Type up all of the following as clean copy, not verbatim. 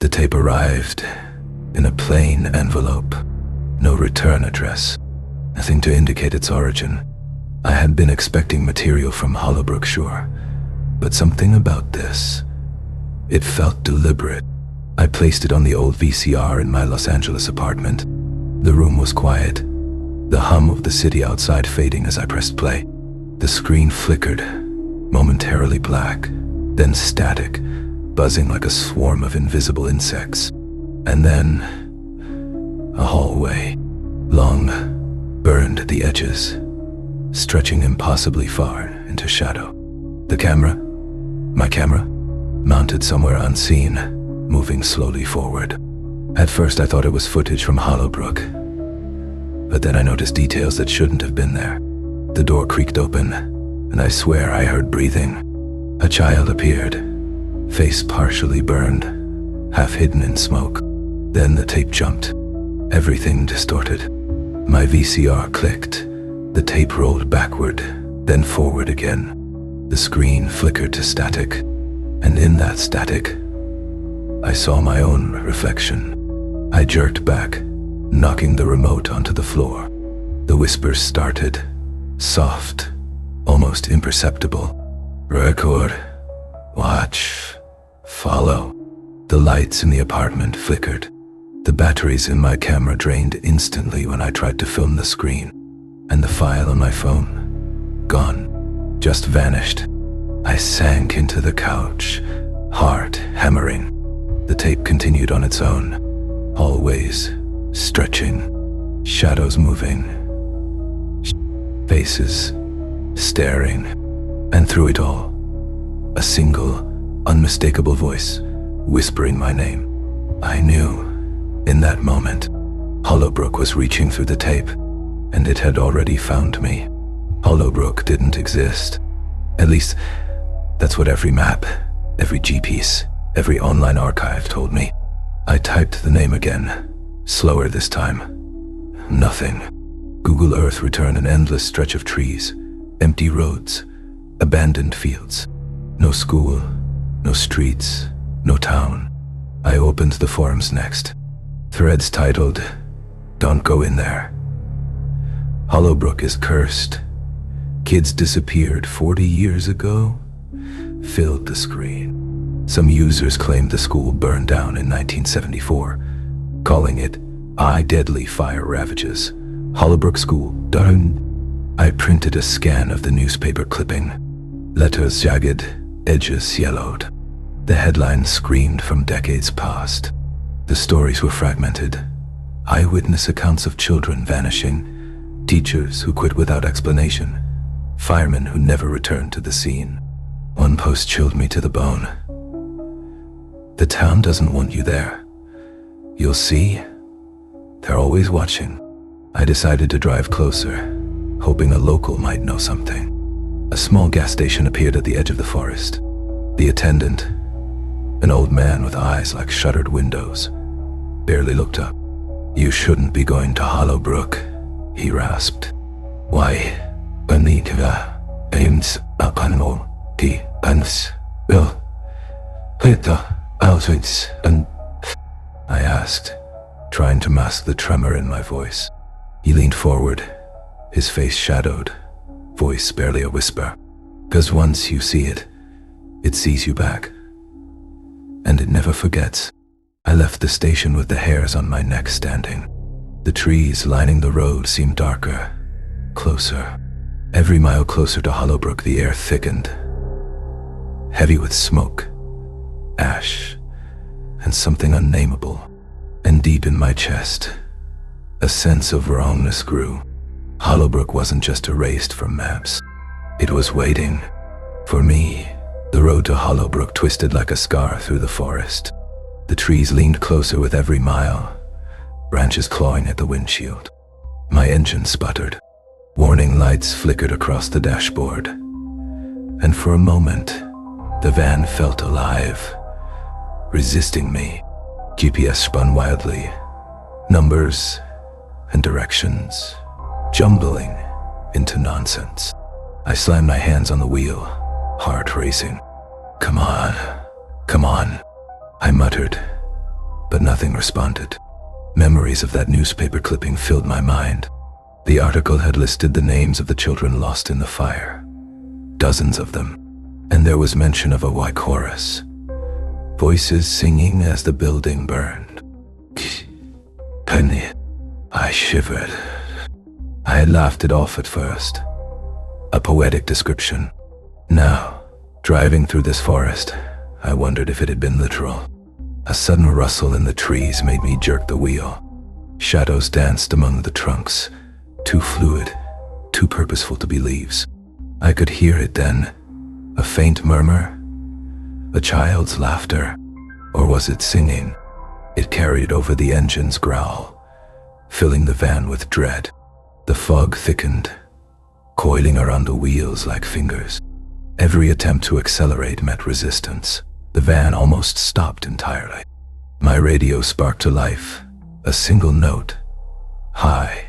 The tape arrived in a plain envelope. No return address. Nothing to indicate its origin. I had been expecting material from Hollowbrook, sure, but something about this, it felt deliberate. I placed it on the old VCR in my Los Angeles apartment. The room was quiet, the hum of the city outside fading as I pressed play. The screen flickered, momentarily black, then static, buzzing like a swarm of invisible insects. And then, a hallway, long, burned at the edges, stretching impossibly far into shadow. The camera, my camera, mounted somewhere unseen, moving slowly forward. At first I thought it was footage from Hollowbrook, but then I noticed details that shouldn't have been there. The door creaked open, and I swear I heard breathing. A child appeared, face partially burned, half hidden in smoke. Then the tape jumped, everything distorted. My VCR clicked, the tape rolled backward, then forward again. The screen flickered to static, and in that static, I saw my own reflection. I jerked back, knocking the remote onto the floor. The whispers started, soft, almost imperceptible. Record, watch, follow. The lights in the apartment flickered. The batteries in my camera drained instantly when I tried to film the screen, and the file on my phone, gone, just vanished. I sank into the couch, heart hammering. The tape continued on its own, hallways stretching, shadows moving, faces staring, and through it all, a single, unmistakable voice whispering my name. I knew, in that moment, Hollowbrook was reaching through the tape, and it had already found me. Hollowbrook didn't exist. At least, that's what every map, every G-piece, every online archive told me. I typed the name again, slower this time. Nothing. Google Earth returned an endless stretch of trees, empty roads, abandoned fields. No school, no streets, no town. I opened the forums next. Threads titled, "Don't go in there. Hollowbrook is cursed. Kids disappeared 40 years ago," filled the screen. Some users claimed the school burned down in 1974, calling it Deadly Fire Ravages. Hollowbrook School, down. I printed a scan of the newspaper clipping. Letters jagged, edges yellowed. The headlines screamed from decades past. The stories were fragmented. Eyewitness accounts of children vanishing, teachers who quit without explanation, firemen who never returned to the scene. One post chilled me to the bone. The town doesn't want you there. You'll see, they're always watching. I decided to drive closer, hoping a local might know something. A small gas station appeared at the edge of the forest. The attendant, an old man with eyes like shuttered windows, barely looked up. "You shouldn't be going to Hollowbrook," he rasped. "Why? Aims upon the uns will hit the outwards and I asked, trying to mask the tremor in my voice. He leaned forward, his face shadowed, voice barely a whisper. "'Cause once you see it, it sees you back. And it never forgets." I left the station with the hairs on my neck standing. The trees lining the road seemed darker, closer. Every mile closer to Hollowbrook, the air thickened, heavy with smoke, ash, and something unnameable. And deep in my chest, a sense of wrongness grew. Hollowbrook wasn't just erased from maps. It was waiting for me. The road to Hollowbrook twisted like a scar through the forest. The trees leaned closer with every mile, branches clawing at the windshield. My engine sputtered. Warning lights flickered across the dashboard. And for a moment, the van felt alive, resisting me. GPS spun wildly, numbers and directions jumbling into nonsense. I slammed my hands on the wheel, heart racing. Come on, I muttered, but nothing responded. Memories of that newspaper clipping filled my mind. The article had listed the names of the children lost in the fire. Dozens of them. And there was mention of a Y chorus. Voices singing as the building burned. Penny. I shivered. I had laughed it off at first. A poetic description. Now, driving through this forest, I wondered if it had been literal. A sudden rustle in the trees made me jerk the wheel. Shadows danced among the trunks, too fluid, too purposeful to be leaves. I could hear it then, a faint murmur, a child's laughter, or was it singing? It carried over the engine's growl, filling the van with dread. The fog thickened, coiling around the wheels like fingers. Every attempt to accelerate met resistance. The van almost stopped entirely. My radio sparked to life, a single note, high,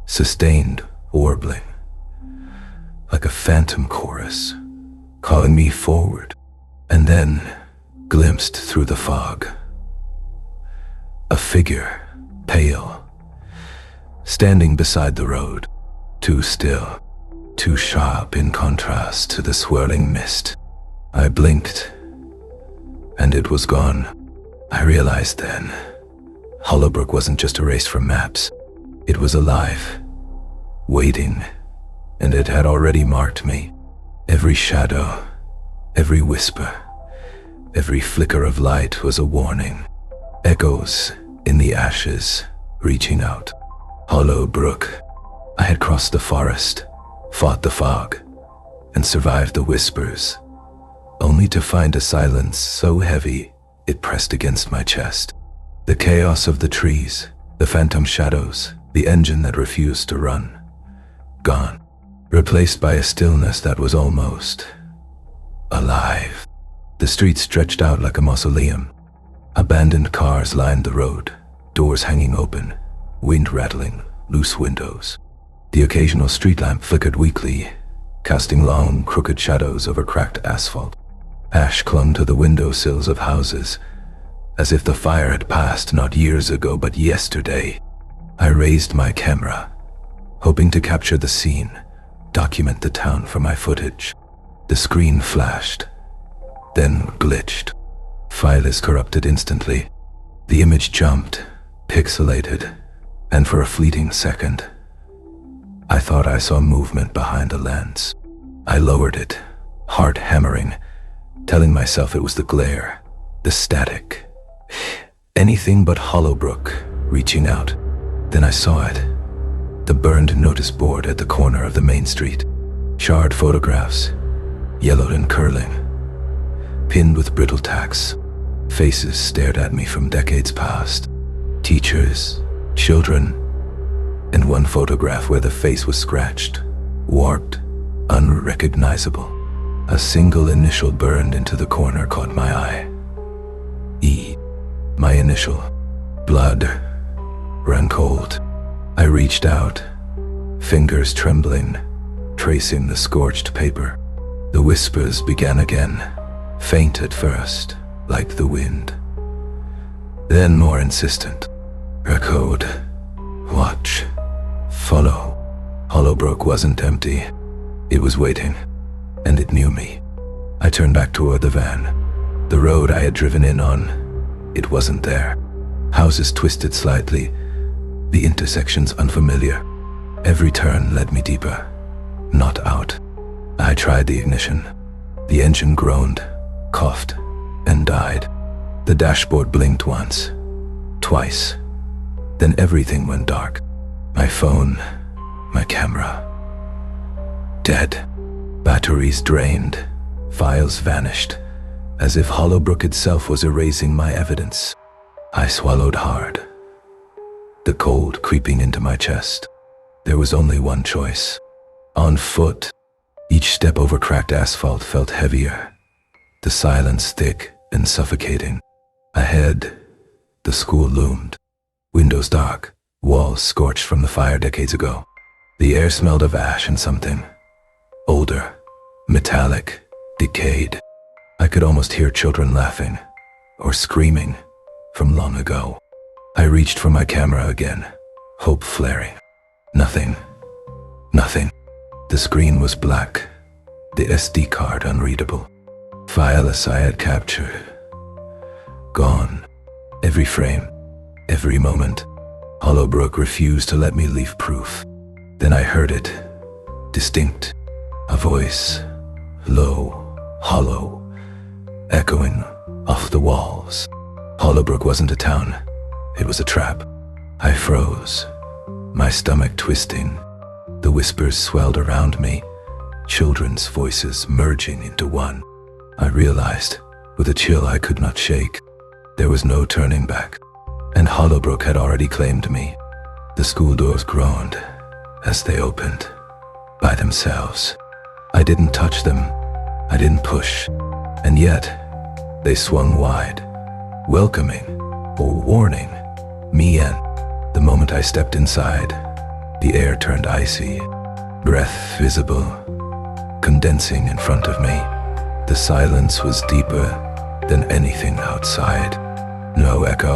sustained, warbling, like a phantom chorus, calling me forward, and then glimpsed through the fog. A figure, pale, standing beside the road, too still, too sharp in contrast to the swirling mist. I blinked, and it was gone. I realized then, Hollowbrook wasn't just erased from maps. It was alive, waiting, and it had already marked me. Every shadow, every whisper, every flicker of light was a warning. Echoes in the ashes, reaching out. Hollowbrook. I had crossed the forest, fought the fog, and survived the whispers, only to find a silence so heavy it pressed against my chest. The chaos of the trees, the phantom shadows, the engine that refused to run. Gone, replaced by a stillness that was almost alive. The street stretched out like a mausoleum. Abandoned cars lined the road, doors hanging open, wind rattling, loose windows. The occasional street lamp flickered weakly, casting long, crooked shadows over cracked asphalt. Ash clung to the windowsills of houses, as if the fire had passed not years ago but yesterday. I raised my camera, hoping to capture the scene, document the town for my footage. The screen flashed, then glitched. File is corrupted instantly. The image jumped, pixelated, and for a fleeting second, I thought I saw movement behind the lens. I lowered it, heart hammering, telling myself it was the glare, the static, anything but Hollowbrook reaching out. Then I saw it, the burned notice board at the corner of the main street. Charred photographs, yellowed and curling, pinned with brittle tacks. Faces stared at me from decades past. Teachers, children, and one photograph where the face was scratched, warped, unrecognizable. A single initial burned into the corner caught my eye. E. My initial. Blood ran cold. I reached out, fingers trembling, tracing the scorched paper. The whispers began again, faint at first, like the wind, then more insistent. Echoed. Watch. Follow. Hollowbrook wasn't empty. It was waiting, and it knew me. I turned back toward the van. The road I had driven in on, it wasn't there. Houses twisted slightly, the intersections unfamiliar. Every turn led me deeper, not out. I tried the ignition. The engine groaned, coughed, and died. The dashboard blinked once, twice. Then everything went dark. My phone, my camera. Dead. Batteries drained. Files vanished, as if Hollowbrook itself was erasing my evidence. I swallowed hard, the cold creeping into my chest. There was only one choice. On foot. Each step over cracked asphalt felt heavier, the silence thick and suffocating. Ahead, the school loomed. Windows dark, walls scorched from the fire decades ago. The air smelled of ash and something older, metallic, decayed. I could almost hear children laughing or screaming, from long ago. I reached for my camera again, hope flaring. Nothing. Nothing. The screen was black, the SD card unreadable. Fileless I had captured. Gone. Every frame, every moment. Hollowbrook refused to let me leave proof. Then I heard it. Distinct. A voice. Low. Hollow. Echoing off the walls. Hollowbrook wasn't a town. It was a trap. I froze, my stomach twisting. The whispers swelled around me, children's voices merging into one. I realized, with a chill I could not shake, there was no turning back, and Hollowbrook had already claimed me. The school doors groaned as they opened, by themselves. I didn't touch them, I didn't push, and yet they swung wide, welcoming or warning me in. The moment I stepped inside, the air turned icy, breath visible, condensing in front of me. The silence was deeper than anything outside. No echo,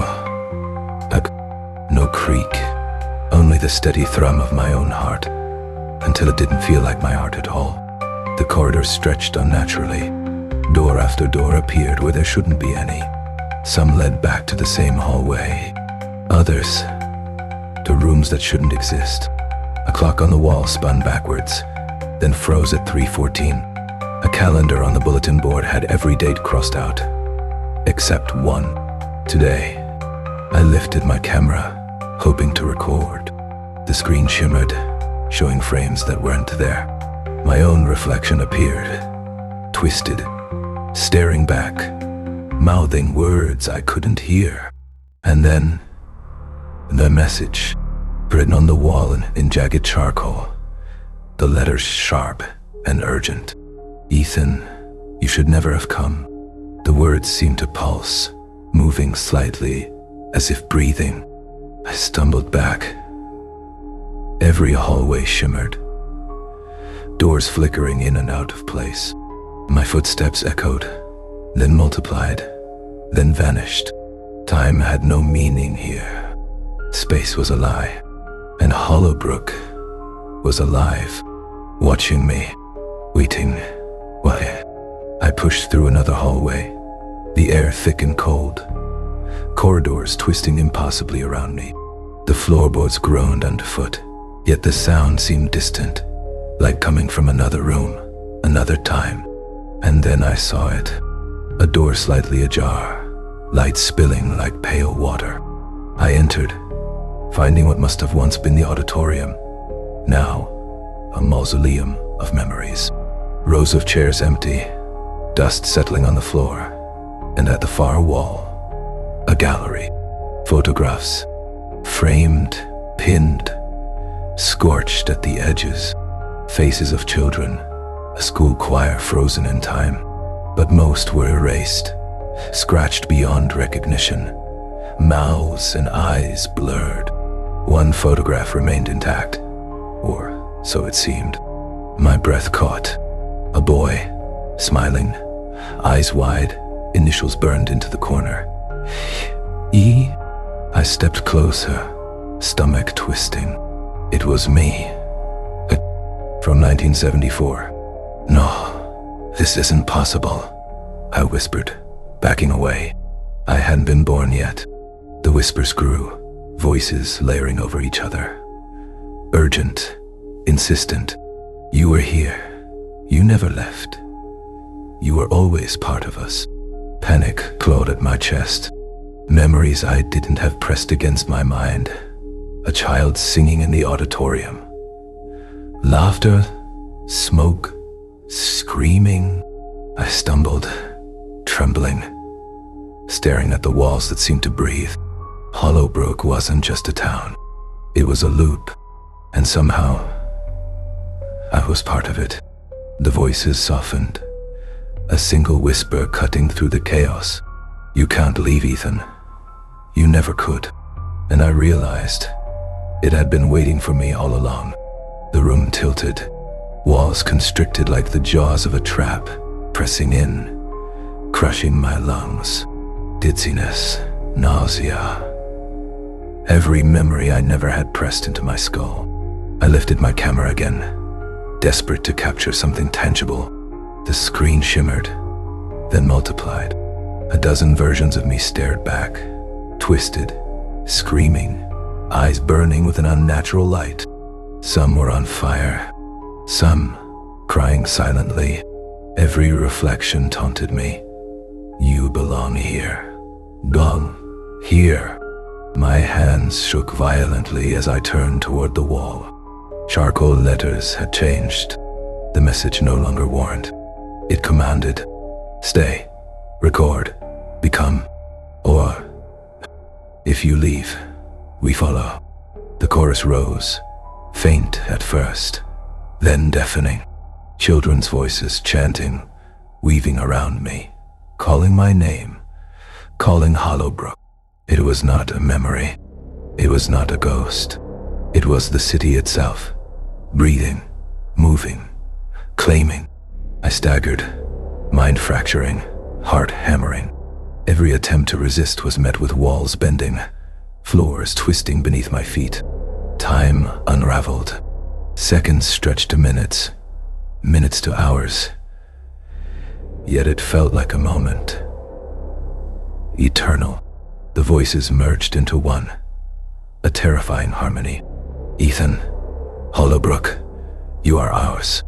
no creak, only the steady thrum of my own heart, until it didn't feel like my heart at all. The corridors stretched unnaturally. Door after door appeared where there shouldn't be any. Some led back to the same hallway, others to rooms that shouldn't exist. A clock on the wall spun backwards, then froze at 3:14. A calendar on the bulletin board had every date crossed out, except one. Today, I lifted my camera, hoping to record. The screen shimmered, showing frames that weren't there. My own reflection appeared, twisted, staring back, mouthing words I couldn't hear. And then, the message, written on the wall in jagged charcoal, the letters sharp and urgent. Ethan, you should never have come. The words seemed to pulse, moving slightly, as if breathing. I stumbled back. Every hallway shimmered, doors flickering in and out of place. My footsteps echoed, then multiplied, then vanished. Time had no meaning here. Space was a lie, and Hollowbrook was alive, watching me, waiting. Why? I pushed through another hallway, the air thick and cold, corridors twisting impossibly around me. The floorboards groaned underfoot, yet the sound seemed distant, like coming from another room, another time. And then I saw it, a door slightly ajar, light spilling like pale water. I entered, finding what must have once been the auditorium, now a mausoleum of memories. Rows of chairs empty, dust settling on the floor, and at the far wall, a gallery. Photographs, framed, pinned, scorched at the edges. Faces of children, a school choir frozen in time, but most were erased, scratched beyond recognition, mouths and eyes blurred. One photograph remained intact, or so it seemed. My breath caught. A boy, smiling, eyes wide, initials burned into the corner. E. I stepped closer, stomach twisting. It was me. From 1974. No, this isn't possible, I whispered, backing away. I hadn't been born yet. The whispers grew, voices layering over each other. Urgent, insistent. You were here. You never left. You were always part of us. Panic clawed at my chest. Memories I didn't have pressed against my mind. A child singing in the auditorium. Laughter, smoke, screaming. I stumbled, trembling, staring at the walls that seemed to breathe. Hollowbrook wasn't just a town. It was a loop, and somehow, I was part of it. The voices softened, a single whisper cutting through the chaos. You can't leave, Ethan. You never could. And I realized it had been waiting for me all along. The room tilted, walls constricted like the jaws of a trap, pressing in, crushing my lungs. Dizziness, nausea. Every memory I never had pressed into my skull. I lifted my camera again, desperate to capture something tangible. The screen shimmered, then multiplied. A dozen versions of me stared back, twisted, screaming, eyes burning with an unnatural light. Some were on fire, some crying silently. Every reflection taunted me. You belong here. Belong here. My hands shook violently as I turned toward the wall. Charcoal letters had changed. The message no longer warned. It commanded, stay, record, become, or if you leave, we follow. The chorus rose, faint at first, then deafening. Children's voices chanting, weaving around me, calling my name, calling Hollowbrook. It was not a memory. It was not a ghost. It was the city itself, breathing, moving, claiming. I staggered, mind fracturing, heart hammering. Every attempt to resist was met with walls bending, floors twisting beneath my feet. Time unraveled. Seconds stretched to minutes, minutes to hours. Yet it felt like a moment. Eternal. The voices merged into one, a terrifying harmony. Ethan, Hollowbrook, you are ours.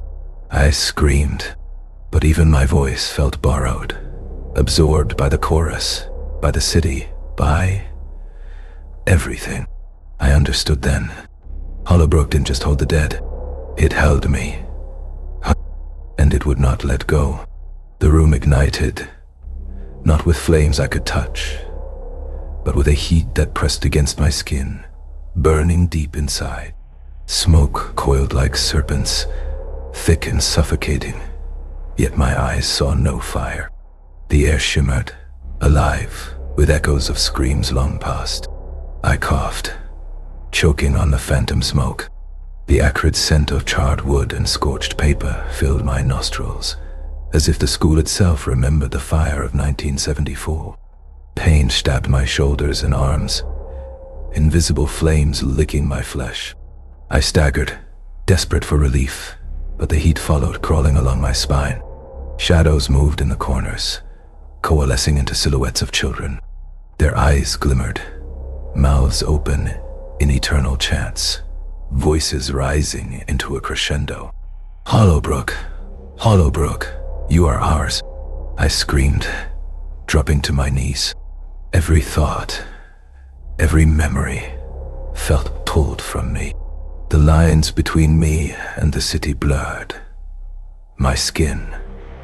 I screamed, but even my voice felt borrowed, absorbed by the chorus, by the city, by everything. I understood then. Hollowbrook didn't just hold the dead. It held me, and it would not let go. The room ignited, not with flames I could touch, but with a heat that pressed against my skin, burning deep inside. Smoke coiled like serpents, thick and suffocating, yet my eyes saw no fire. The air shimmered, alive, with echoes of screams long past. I coughed, choking on the phantom smoke. The acrid scent of charred wood and scorched paper filled my nostrils, as if the school itself remembered the fire of 1974. Pain stabbed my shoulders and arms, invisible flames licking my flesh. I staggered, desperate for relief, but the heat followed, crawling along my spine. Shadows moved in the corners, coalescing into silhouettes of children. Their eyes glimmered, mouths open in eternal chants, voices rising into a crescendo. Hollowbrook, Hollowbrook, you are ours. I screamed, dropping to my knees. Every thought, every memory felt pulled from me. The lines between me and the city blurred. My skin,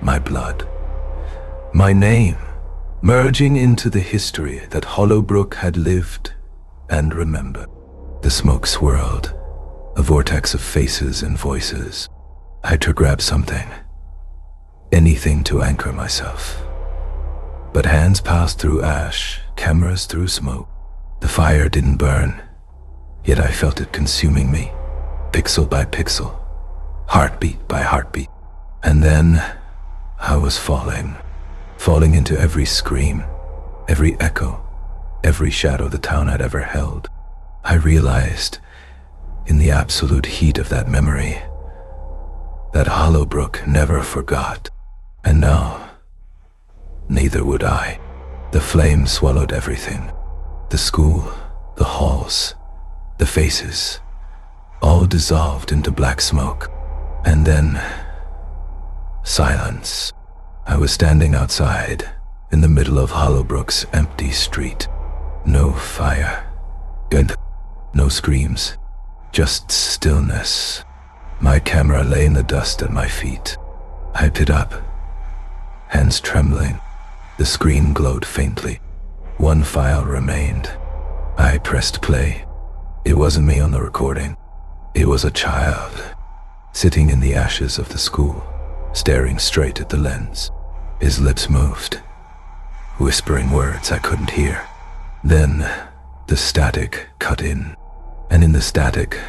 my blood, my name, merging into the history that Hollowbrook had lived and remembered. The smoke swirled, a vortex of faces and voices. I had to grab something, anything to anchor myself. But hands passed through ash, cameras through smoke. The fire didn't burn, yet I felt it consuming me, pixel by pixel, heartbeat by heartbeat. And then I was falling into every scream, every echo, every shadow the town had ever held. I realized, in the absolute heat of that memory, that Hollowbrook never forgot. And now, neither would I. The flame swallowed everything. The school, the halls, the faces, all dissolved into black smoke. And then, silence. I was standing outside, in the middle of Hollowbrook's empty street. No fire, and no screams, just stillness. My camera lay in the dust at my feet. I picked it up, hands trembling. The screen glowed faintly. One file remained. I pressed play. It wasn't me on the recording. It was a child, sitting in the ashes of the school, staring straight at the lens. His lips moved, whispering words I couldn't hear. Then, the static cut in, and in the static,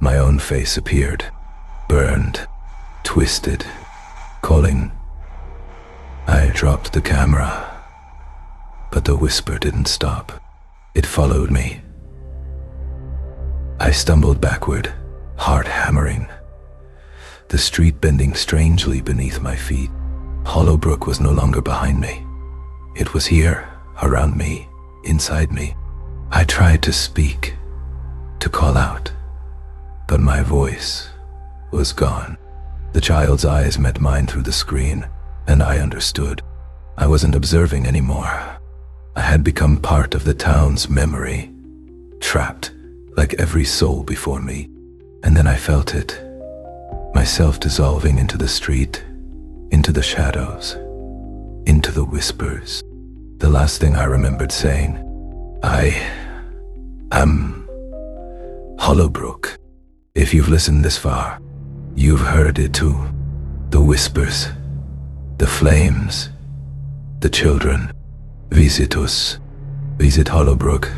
my own face appeared, burned, twisted, calling. I dropped the camera, But the whisper didn't stop. It followed me. I stumbled backward, heart hammering, the street bending strangely beneath my feet. Hollowbrook was no longer behind me. It was here, around me, inside me. I tried to speak, to call out, but my voice was gone. The child's eyes met mine through the screen, and I understood. I wasn't observing anymore. I had become part of the town's memory, trapped like every soul before me. And then I felt it, myself dissolving into the street, into the shadows, into the whispers. The last thing I remembered saying, I am Hollowbrook. If you've listened this far, you've heard it too. The whispers, the flames, the children. Visit us. Visit Hollowbrook.